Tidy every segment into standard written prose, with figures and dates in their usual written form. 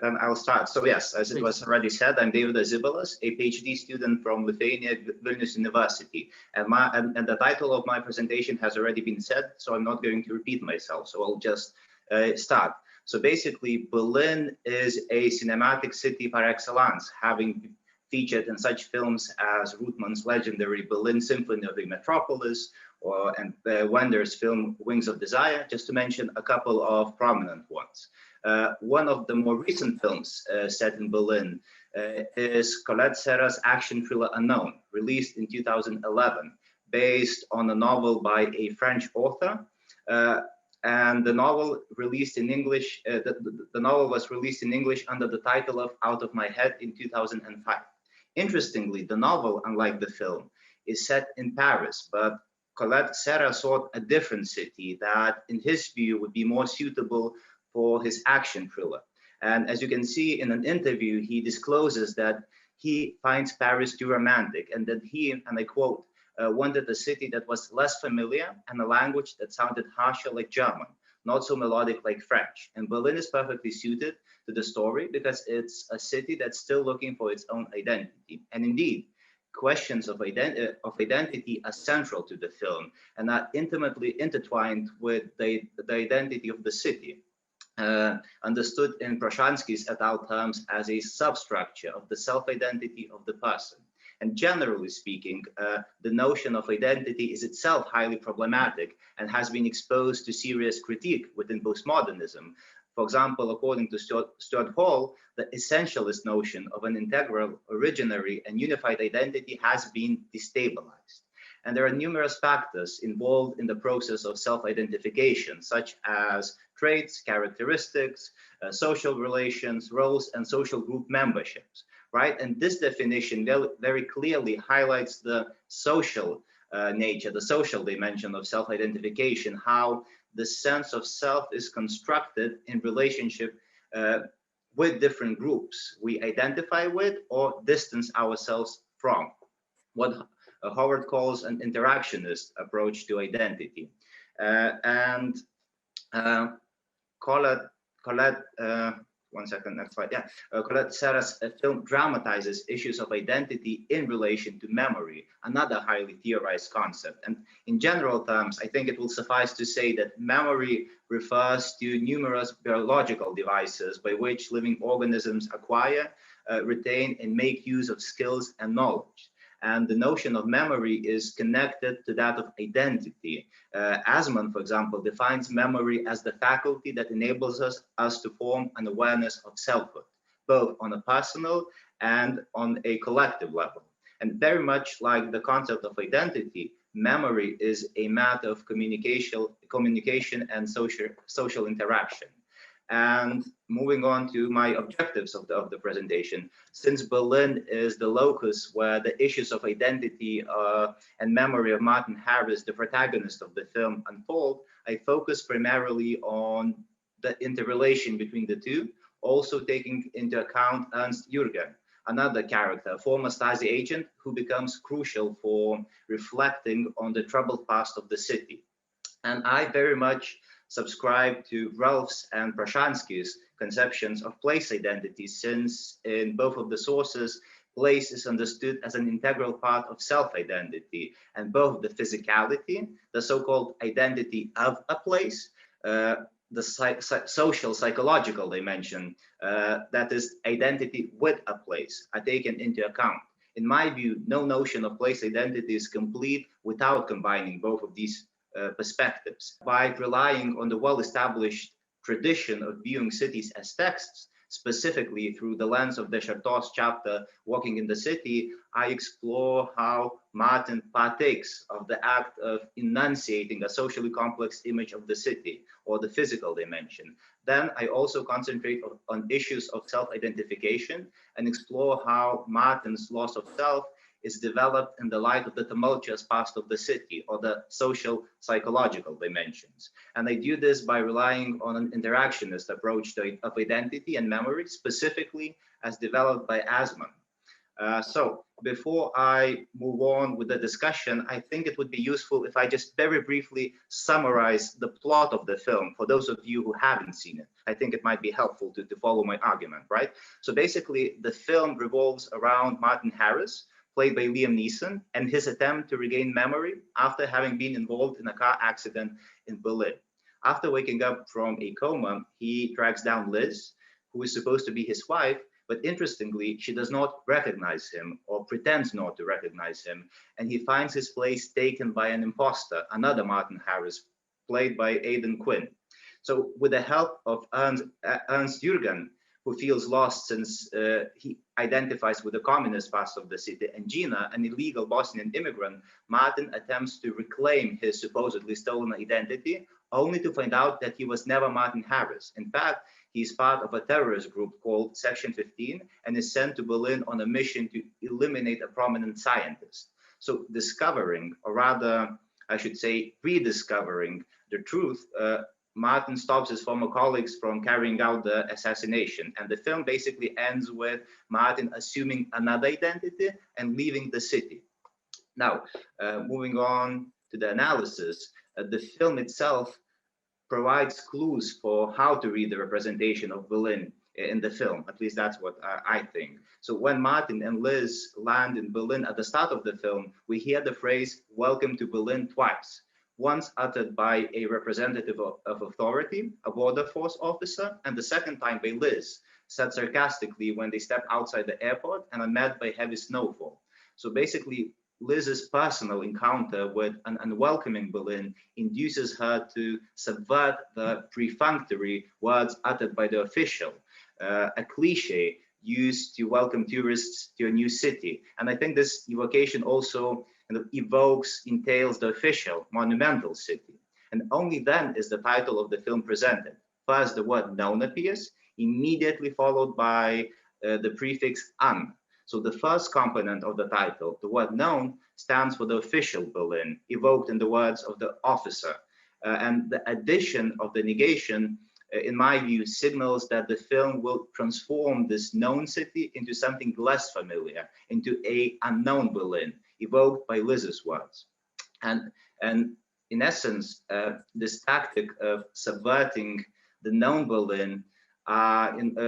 Then I'll start. So yes, as it was already said, I'm Deividas Zibalas, a PhD student from Lithuania, Vilnius University. And the title of my presentation has already been said, so I'm not going to repeat myself. So I'll just start. So basically, Berlin is a cinematic city par excellence, having featured in such films as Ruttmann's legendary Berlin Symphony of the Metropolis, and Wender's film Wings of Desire, just to mention a couple of prominent ones. One of the more recent films set in Berlin is Collet-Serra's action thriller Unknown, released in 2011, based on a novel by a French author. And the novel released in English, the novel was released in English under the title of Out of My Head in 2005. Interestingly, the novel, unlike the film, is set in Paris, but Collet-Serra sought a different city that, in his view, would be more suitable for his action thriller. And as you can see in an interview, he discloses that he finds Paris too romantic, and that he, and I quote, wanted a city that was less familiar and a language that sounded harsher like German, not so melodic like French. And Berlin is perfectly suited to the story because it's a city that's still looking for its own identity. And indeed, questions of identity are central to the film and are intimately intertwined with the identity of the city, understood in Prashansky's et al. Terms as a substructure of the self-identity of the person. And generally speaking, the notion of identity is itself highly problematic and has been exposed to serious critique within postmodernism. For example, according to Stuart Hall, the essentialist notion of an integral, originary, and unified identity has been destabilized. And there are numerous factors involved in the process of self-identification, such as traits, characteristics, social relations, roles, and social group memberships, right? And this definition very clearly highlights the social nature, the social dimension of self-identification, how the sense of self is constructed in relationship with different groups we identify with or distance ourselves from, what Howard calls an interactionist approach to identity. Collet-Serra's film dramatizes issues of identity in relation to memory, another highly theorized concept. And in general terms, I think it will suffice to say that memory refers to numerous biological devices by which living organisms acquire, retain, and make use of skills and knowledge. And the notion of memory is connected to that of identity. Asman, for example, defines memory as the faculty that enables us to form an awareness of selfhood, both on a personal and on a collective level. And very much like the concept of identity, memory is a matter of communication and social interaction. And moving on to my objectives of the presentation, since Berlin is the locus where the issues of identity and memory of Martin Harris, the protagonist of the film, unfold, I focus primarily on the interrelation between the two, also taking into account Ernst Jürgen, another character, a former Stasi agent who becomes crucial for reflecting on the troubled past of the city. And I very much subscribe to Ralph's and Prashansky's conceptions of place identity, since in both of the sources, place is understood as an integral part of self-identity, and both the physicality, the so-called identity of a place, the social, psychological dimension, that is identity with a place, are taken into account. In my view, no notion of place identity is complete without combining both of these perspectives. By relying on the well-established tradition of viewing cities as texts, specifically through the lens of Deschartau's chapter, Walking in the City, I explore how Martin partakes of the act of enunciating a socially complex image of the city, or the physical dimension. Then I also concentrate on issues of self-identification and explore how Martin's loss of self is developed in the light of the tumultuous past of the city, or the social psychological dimensions. And I do this by relying on an interactionist approach of identity and memory, specifically as developed by Asman. So before I move on with the discussion, I think it would be useful if I just very briefly summarize the plot of the film for those of you who haven't seen it. I think it might be helpful to follow my argument, right? So basically, the film revolves around Martin Harris, played by Liam Neeson, and his attempt to regain memory after having been involved in a car accident in Berlin. After waking up from a coma, he tracks down Liz, who is supposed to be his wife, but interestingly, she does not recognize him or pretends not to recognize him, and he finds his place taken by an imposter, another Martin Harris, played by Aidan Quinn. So with the help of Ernst Jürgen, who feels lost since he identifies with the communist past of the city, and Gina, an illegal Bosnian immigrant, Martin attempts to reclaim his supposedly stolen identity, only to find out that he was never Martin Harris. In fact, he's part of a terrorist group called Section 15 and is sent to Berlin on a mission to eliminate a prominent scientist. So discovering, or rather, I should say, rediscovering the truth, Martin stops his former colleagues from carrying out the assassination. And the film basically ends with Martin assuming another identity and leaving the city. Now, moving on to the analysis, the film itself provides clues for how to read the representation of Berlin in the film. At least that's what I think. So when Martin and Liz land in Berlin at the start of the film, we hear the phrase "Welcome to Berlin" twice. Once uttered by a representative of authority, a border force officer, and the second time by Liz, said sarcastically when they step outside the airport and are met by heavy snowfall. So basically, Liz's personal encounter with an unwelcoming Berlin induces her to subvert the perfunctory words uttered by the official, a cliche used to welcome tourists to a new city. And I think this evocation also kind of entails the official, monumental city. And only then is the title of the film presented. First, the word known appears, immediately followed by the prefix "an." So the first component of the title, the word known, stands for the official Berlin, evoked in the words of the officer. And the addition of the negation, in my view, signals that the film will transform this known city into something less familiar, into an unknown Berlin, evoked by Liz's words. And in essence, this tactic of subverting the known Berlin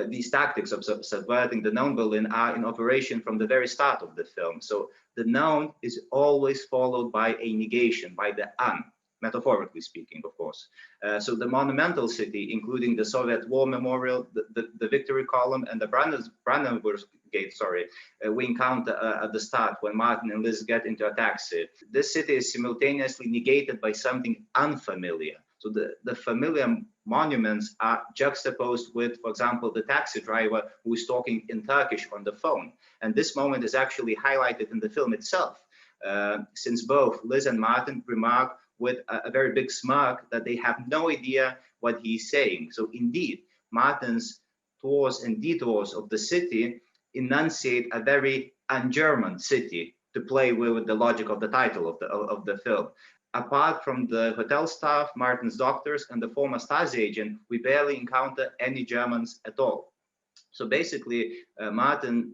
these tactics of subverting the known Berlin are in operation from the very start of the film. So the known is always followed by a negation, by the "an," metaphorically speaking, of course. So the monumental city, including the Soviet War Memorial, the Victory Column, and the Brandenburg Gate, we encounter at the start when Martin and Liz get into a taxi. This city is simultaneously negated by something unfamiliar. So the familiar monuments are juxtaposed with, for example, the taxi driver who is talking in Turkish on the phone. And this moment is actually highlighted in the film itself, since both Liz and Martin remark with a very big smirk that they have no idea what he's saying. So indeed, Martin's tours and detours of the city enunciate a very un-German city, to play with the logic of the title of the film. Apart from the hotel staff, Martin's doctors, and the former Stasi agent, we barely encounter any Germans at all. So basically, Martin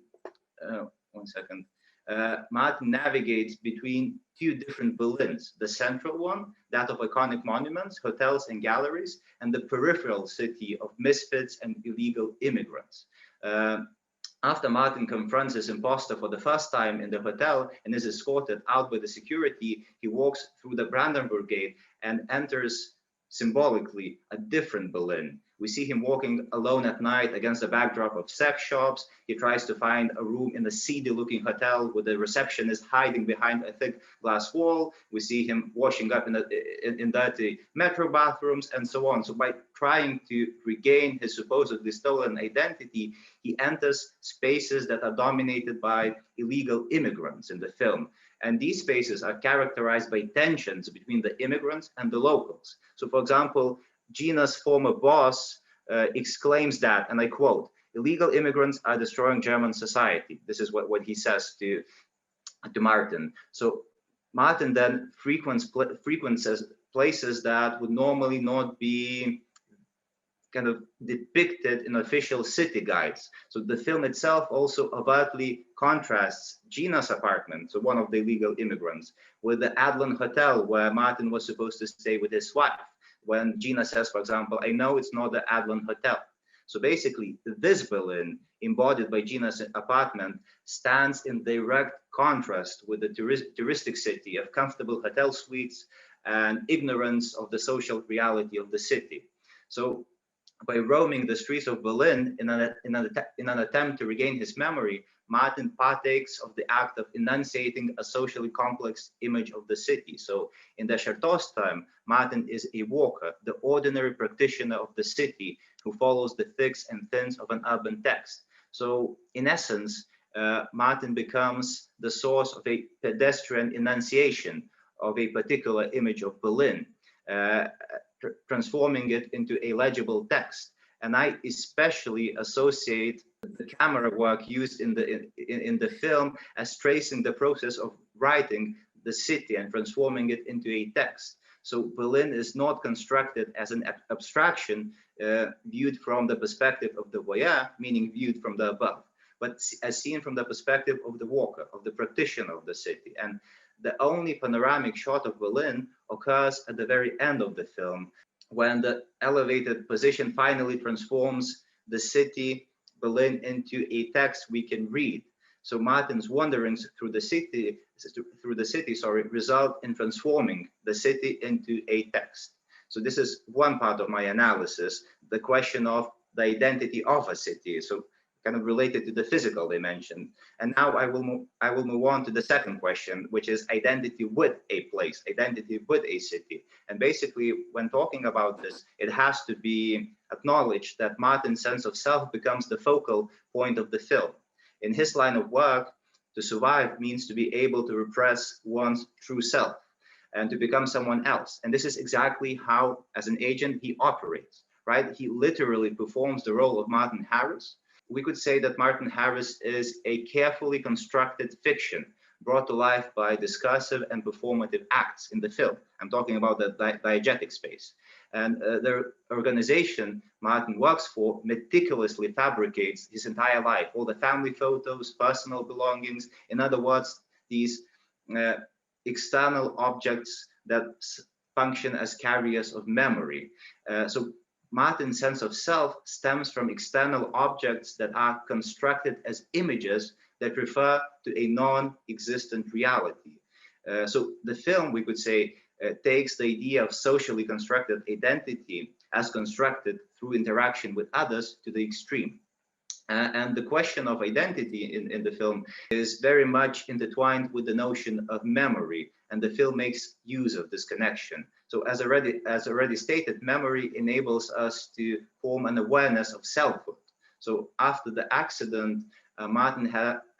navigates between two different Berlins, the central one, that of iconic monuments, hotels, and galleries, and the peripheral city of misfits and illegal immigrants. After Martin confronts his imposter for the first time in the hotel and is escorted out by the security, he walks through the Brandenburg Gate and enters symbolically a different Berlin. We see him walking alone at night against the backdrop of sex shops. He tries to find a room in a seedy-looking hotel with the receptionist hiding behind a thick glass wall. We see him washing up in dirty metro bathrooms and so on. So by trying to regain his supposedly stolen identity, he enters spaces that are dominated by illegal immigrants in the film. And these spaces are characterized by tensions between the immigrants and the locals. So for example, Gina's former boss exclaims that, and I quote, "Illegal immigrants are destroying German society." This is what he says to Martin. So Martin then frequents places that would normally not be kind of depicted in official city guides. So the film itself also overtly contrasts Gina's apartment, so one of the illegal immigrants, with the Adlon Hotel where Martin was supposed to stay with his wife. When Gina says, for example, I know it's not the Adlon Hotel. So basically, this Berlin, embodied by Gina's apartment, stands in direct contrast with the touristic city of comfortable hotel suites and ignorance of the social reality of the city. So by roaming the streets of Berlin in an attempt to regain his memory, Martin partakes of the act of enunciating a socially complex image of the city. So in the Chertau's term, Martin is a walker, the ordinary practitioner of the city who follows the thicks and thins of an urban text. So in essence, Martin becomes the source of a pedestrian enunciation of a particular image of Berlin, transforming it into a legible text. And I especially associate the camera work used in the film as tracing the process of writing the city and transforming it into a text. So Berlin is not constructed as an abstraction viewed from the perspective of the voyeur, meaning viewed from the above, but as seen from the perspective of the walker, of the practitioner of the city. And the only panoramic shot of Berlin occurs at the very end of the film, when the elevated position finally transforms the city, Berlin, into a text we can read. So Martin's wanderings through the city, result in transforming the city into a text. So this is one part of my analysis, the question of the identity of a city. So kind of related to the physical dimension. And now I will move on to the second question, which is identity with a place, identity with a city. And basically, when talking about this, it has to be acknowledged that Martin's sense of self becomes the focal point of the film. In his line of work, to survive means to be able to repress one's true self and to become someone else. And this is exactly how, as an agent, he operates, right? He literally performs the role of Martin Harris. We could say that Martin Harris is a carefully constructed fiction brought to life by discursive and performative acts in the film. I'm talking about the diegetic space. And the organization Martin works for meticulously fabricates his entire life, all the family photos, personal belongings. In other words, these external objects that function as carriers of memory. So Martin's sense of self stems from external objects that are constructed as images that refer to a non-existent reality. So the film, we could say, takes the idea of socially constructed identity as constructed through interaction with others to the extreme. And the question of identity in the film is very much intertwined with the notion of memory, and the film makes use of this connection. So as already stated, memory enables us to form an awareness of selfhood. So after the accident, Martin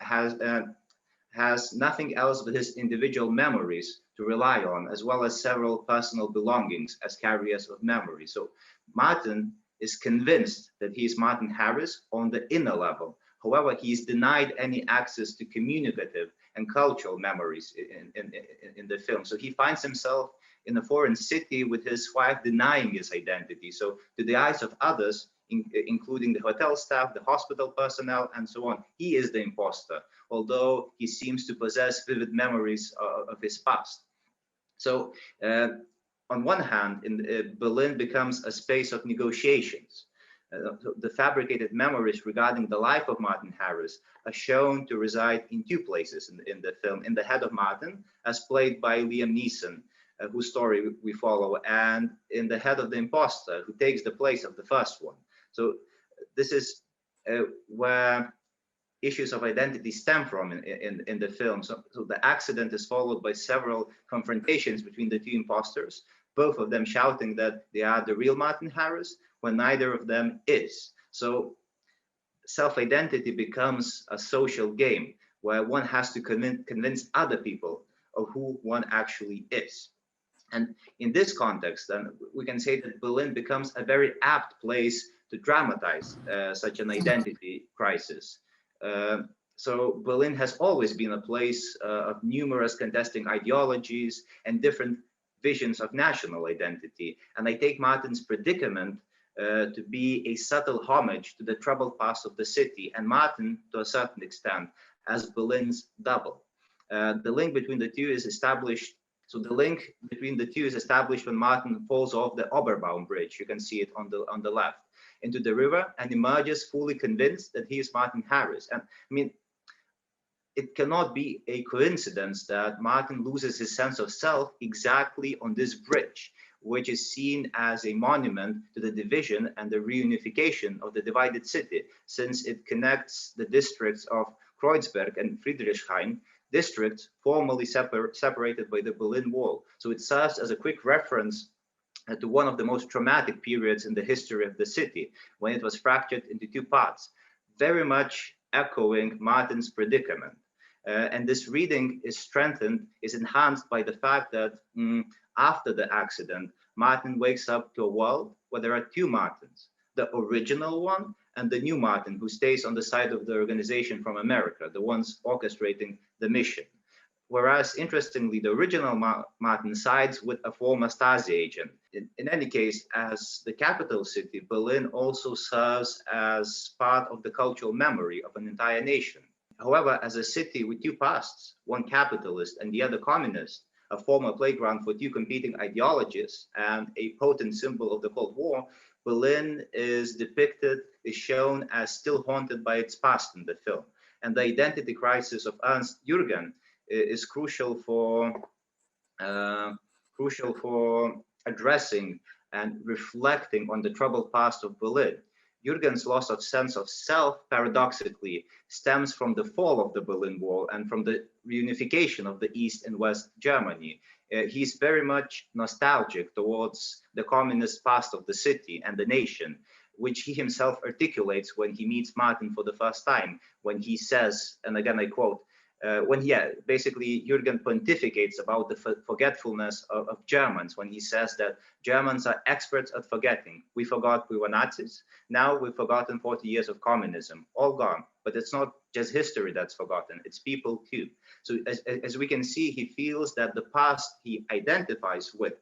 has nothing else but his individual memories to rely on, as well as several personal belongings as carriers of memory. So Martin is convinced that he is Martin Harris on the inner level. However, he is denied any access to communicative and cultural memories in the film. So he finds himself in a foreign city with his wife denying his identity. So to the eyes of others, including the hotel staff, the hospital personnel, and so on, he is the imposter, although he seems to possess vivid memories of his past. So on one hand, Berlin becomes a space of negotiations. The fabricated memories regarding the life of Martin Harris are shown to reside in two places in the film: in the head of Martin, as played by Liam Neeson, whose story we follow, and in the head of the imposter, who takes the place of the first one. So this is where issues of identity stem from in the film. So the accident is followed by several confrontations between the two imposters, both of them shouting that they are the real Martin Harris when neither of them is. So self-identity becomes a social game where one has to convince other people of who one actually is. And in this context, then we can say that Berlin becomes a very apt place to dramatize such an identity crisis. So Berlin has always been a place of numerous contesting ideologies and different visions of national identity. And I take Martin's predicament to be a subtle homage to the troubled past of the city, and Martin, to a certain extent, as Berlin's double. The link between the two is established. So the link between the two is established when Martin falls off the Oberbaum bridge. You can see it on the left into the river and emerges fully convinced that he is Martin Harris. And I mean, it cannot be a coincidence that Martin loses his sense of self exactly on this bridge, which is seen as a monument to the division and the reunification of the divided city, since it connects the districts of Kreuzberg and Friedrichshain, districts formerly separated by the Berlin Wall. So it serves as a quick reference to one of the most traumatic periods in the history of the city, when it was fractured into two parts, very much echoing Martin's predicament. And this reading is strengthened, is enhanced by the fact that after the accident, Martin wakes up to a world where there are two Martins, the original one and the new Martin, who stays on the side of the organization from America, the ones orchestrating the mission. Whereas, interestingly, the original Martin sides with a former Stasi agent. In any case, as the capital city, Berlin also serves as part of the cultural memory of an entire nation. However, as a city with two pasts, one capitalist and the other communist, a former playground for two competing ideologies and a potent symbol of the Cold War, Berlin is shown as still haunted by its past in the film. And the identity crisis of Ernst Jürgen is crucial for addressing and reflecting on the troubled past of Berlin. Jürgen's loss of sense of self, paradoxically, stems from the fall of the Berlin Wall and from the reunification of the East and West Germany. He's very much nostalgic towards the communist past of the city and the nation, which he himself articulates when he meets Martin for the first time, when he says, and again I quote, basically Jürgen pontificates about the forgetfulness of Germans, when he says that Germans are experts at forgetting. We forgot we were Nazis. Now we've forgotten 40 years of communism, all gone. But it's not just history that's forgotten, it's people too. So as we can see, he feels that the past he identifies with,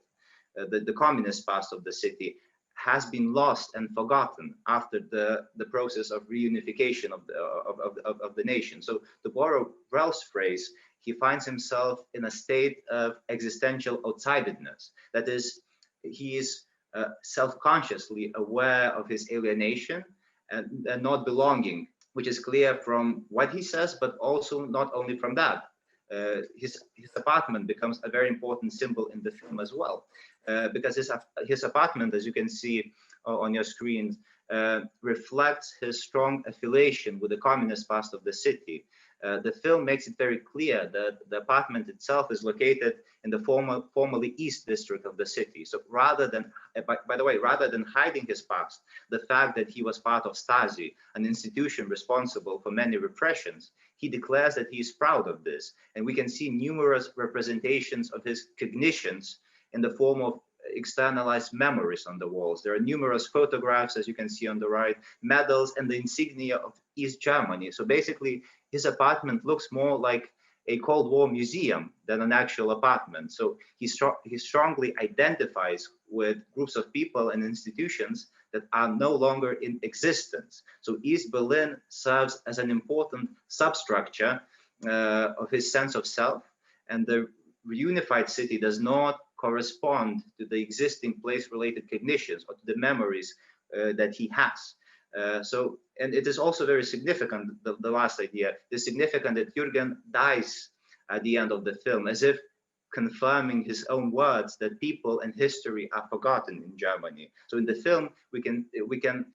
the communist past of the city, has been lost and forgotten after the process of reunification of the nation. So to borrow Rell's phrase, he finds himself in a state of existential outsidedness. That is, he is self-consciously aware of his alienation and not belonging, which is clear from what he says, but also not only from that. His apartment becomes a very important symbol in the film as well, because his apartment, as you can see on your screen, reflects his strong affiliation with the communist past of the city. The film makes it very clear that the apartment itself is located in the formerly East District of the city. So rather than, by the way, rather than hiding his past, the fact that he was part of Stasi, an institution responsible for many repressions, he declares that he is proud of this. And we can see numerous representations of his cognitions in the form of externalized memories on the walls. There are numerous photographs, as you can see on the right, medals, and the insignia of East Germany. So basically, his apartment looks more like a Cold War museum than an actual apartment. So he strongly identifies with groups of people and institutions that are no longer in existence. So East Berlin serves as an important substructure of his sense of self, and the reunified city does not correspond to the existing place-related cognitions or to the memories that he has. And it is also very significant, the last idea, it is significant that Jürgen dies at the end of the film, as if confirming his own words that people and history are forgotten in Germany. So in the film, we can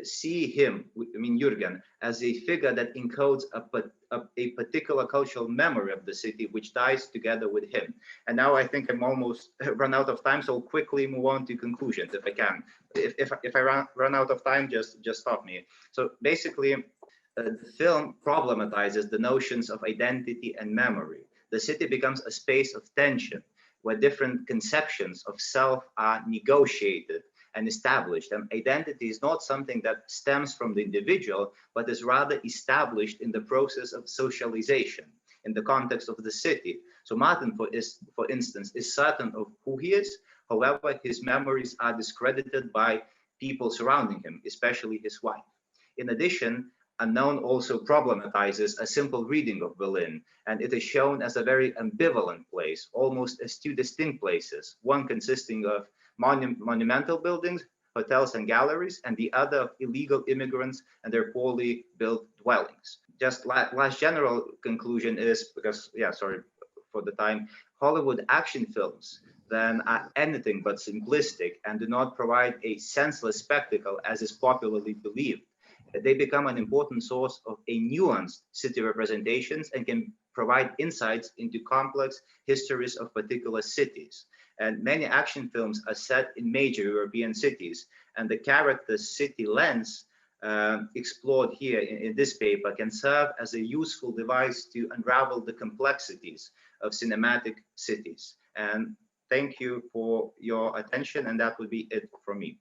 see him, I mean Jürgen, as a figure that encodes a particular cultural memory of the city, which dies together with him. And now I think I'm almost run out of time, so I'll quickly move on to conclusions if I can. If I run out of time, just stop me. So basically, the film problematizes the notions of identity and memory. The city becomes a space of tension, where different conceptions of self are negotiated and established. And identity is not something that stems from the individual, but is rather established in the process of socialization in the context of the city. So Martin, for instance, is certain of who he is. However, his memories are discredited by people surrounding him, especially his wife. In addition, Unknown also problematizes a simple reading of Berlin, and it is shown as a very ambivalent place, almost as two distinct places, one consisting of monumental buildings, hotels and galleries, and the other of illegal immigrants and their poorly built dwellings. Just last general conclusion is, because, yeah, sorry for the time, Hollywood action films then are anything but simplistic and do not provide a senseless spectacle as is popularly believed. They become an important source of a nuanced city representations and can provide insights into complex histories of particular cities. And many action films are set in major European cities, and the character's city lens explored here in this paper can serve as a useful device to unravel the complexities of cinematic cities. And thank you for your attention, and that would be it from me.